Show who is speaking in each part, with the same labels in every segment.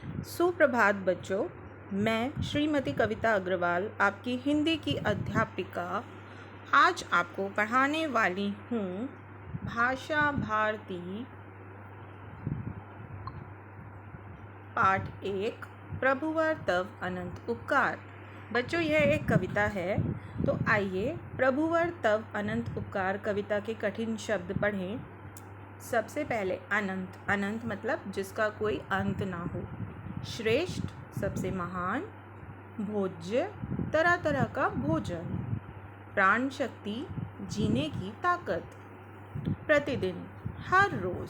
Speaker 1: सुप्रभात बच्चों, मैं श्रीमती कविता अग्रवाल आपकी हिंदी की अध्यापिका आज आपको पढ़ाने वाली हूँ भाषा भारती पाठ 1 प्रभुवर तव अनंत उपकार। बच्चों, यह एक कविता है, तो आइए प्रभुवर तव अनंत उपकार कविता के कठिन शब्द पढ़ें। सबसे पहले अनंत। अनंत मतलब जिसका कोई अंत ना हो। श्रेष्ठ सबसे महान। भोज्य तरह तरह का भोजन। प्राण शक्ति जीने की ताकत। प्रतिदिन हर रोज।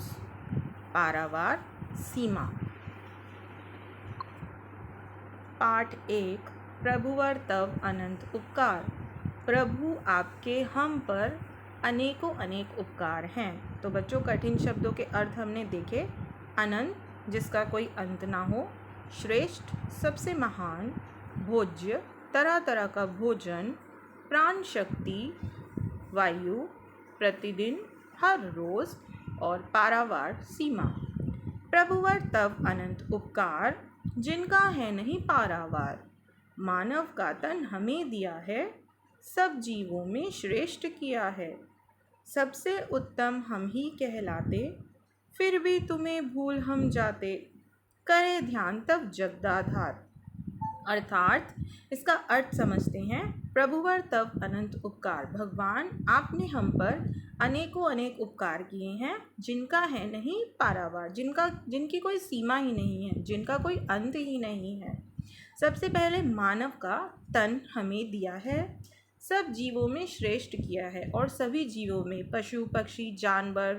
Speaker 1: पारावार सीमा। पाठ 1 प्रभुवर तव अनंत उपकार। प्रभु आपके हम पर अनेकों अनेक उपकार हैं। तो बच्चों, कठिन शब्दों के अर्थ हमने देखे। अनंत जिसका कोई अंत ना हो। श्रेष्ठ सबसे महान। भोज्य तरह तरह का भोजन। प्राण शक्ति वायु। प्रतिदिन हर रोज। और पारावार सीमा। प्रभुवर तव अनंत उपकार, जिनका है नहीं पारावार। मानव का तन हमें दिया है, सब जीवों में श्रेष्ठ किया है। सबसे उत्तम हम ही कहलाते, फिर भी तुम्हें भूल हम जाते। करे ध्यान तब जगदाधार। अर्थात इसका अर्थ समझते हैं। प्रभुवर तब अनंत उपकार, भगवान आपने हम पर अनेकों अनेक उपकार किए हैं, जिनका है नहीं पारावार, जिनकी कोई सीमा ही नहीं है, जिनका कोई अंत ही नहीं है। सबसे पहले मानव का तन हमें दिया है, सब जीवों में श्रेष्ठ किया है। और सभी जीवों में, पशु पक्षी जानवर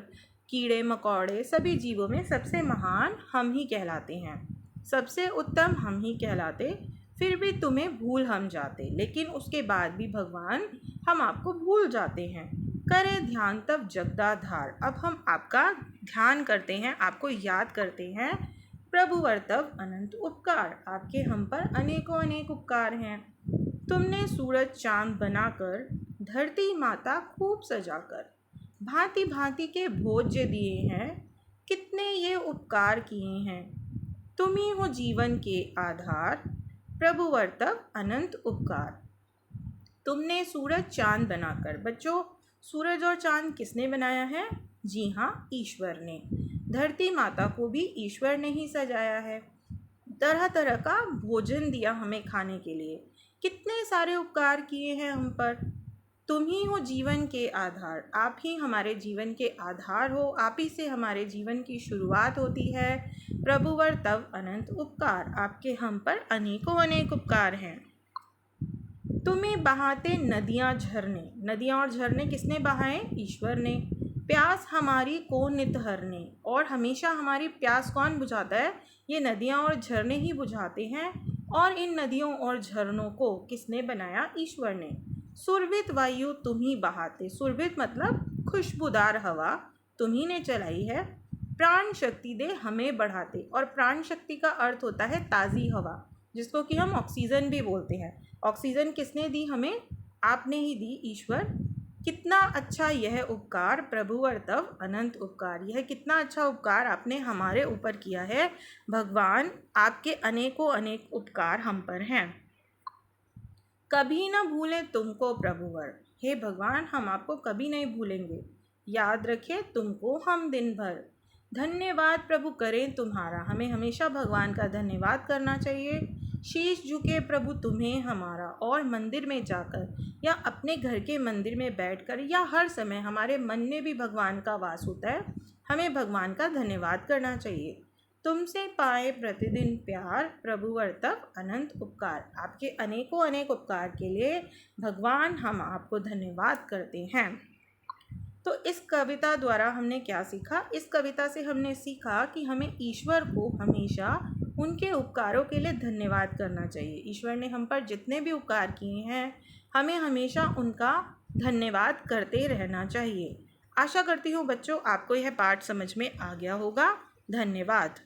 Speaker 1: कीड़े मकोड़े, सभी जीवों में सबसे महान हम ही कहलाते हैं, सबसे उत्तम हम ही कहलाते। फिर भी तुम्हें भूल हम जाते, लेकिन उसके बाद भी भगवान हम आपको भूल जाते हैं। करे ध्यान तब जगदाधार। अब हम आपका ध्यान करते हैं, आपको याद करते हैं। प्रभुवर तब अनंत उपकार, आपके हम पर अनेकों अनेक उपकार हैं। तुमने सूरज चांद बनाकर, धरती माता खूब सजाकर, भांति भांति के भोज्य दिए हैं, कितने ये उपकार किए हैं। तुम ही हो जीवन के आधार, प्रभुवर तब अनंत उपकार। तुमने सूरज चांद बनाकर। बच्चों, सूरज और चांद किसने बनाया है? जी हाँ, ईश्वर ने। धरती माता को भी ईश्वर ने ही सजाया है। तरह तरह का भोजन दिया हमें खाने के लिए। कितने सारे उपकार किए हैं हम पर। तुम ही हो जीवन के आधार, आप ही हमारे जीवन के आधार हो, आप ही से हमारे जीवन की शुरुआत होती है। प्रभुवर तव अनंत उपकार, आपके हम पर अनेकों अनेक उपकार हैं। तुम्हें बहाते नदियाँ झरने। नदियाँ और झरने किसने बहाए? ईश्वर ने। प्यास हमारी को नित हरने, और हमेशा हमारी प्यास कौन बुझाता है? ये नदियाँ और झरने ही बुझाते हैं। और इन नदियों और झरनों को किसने बनाया? ईश्वर ने। सुरभित वायु तुम ही बहाते। सुरभित मतलब खुशबूदार हवा तुम ही ने चलाई है। प्राण शक्ति दे हमें बढ़ाते, और प्राण शक्ति का अर्थ होता है ताज़ी हवा, जिसको कि हम ऑक्सीजन भी बोलते हैं। ऑक्सीजन किसने दी हमें? आपने ही दी, ईश्वर। कितना अच्छा यह उपकार, प्रभुवर तव अनंत उपकार। यह कितना अच्छा उपकार आपने हमारे ऊपर किया है। भगवान आपके अनेकों अनेक उपकार हम पर हैं। कभी न भूलें तुमको प्रभुवर। हे भगवान, हम आपको कभी नहीं भूलेंगे। याद रखें तुमको हम दिन भर। धन्यवाद प्रभु करें तुम्हारा। हमें हमेशा भगवान का धन्यवाद करना चाहिए। शीश झुके प्रभु तुम्हें हमारा। और मंदिर में जाकर या अपने घर के मंदिर में बैठकर या हर समय हमारे मन में भी भगवान का वास होता है। हमें भगवान का धन्यवाद करना चाहिए। तुमसे पाए प्रतिदिन प्यार, प्रभुवर तब अनंत उपकार। आपके अनेकों अनेक उपकार के लिए भगवान हम आपको धन्यवाद करते हैं। तो इस कविता द्वारा हमने क्या सीखा? इस कविता से हमने सीखा कि हमें ईश्वर को हमेशा उनके उपकारों के लिए धन्यवाद करना चाहिए। ईश्वर ने हम पर जितने भी उपकार किए हैं, हमें हमेशा उनका धन्यवाद करते रहना चाहिए। आशा करती हूँ बच्चों, आपको यह पाठ समझ में आ गया होगा। धन्यवाद।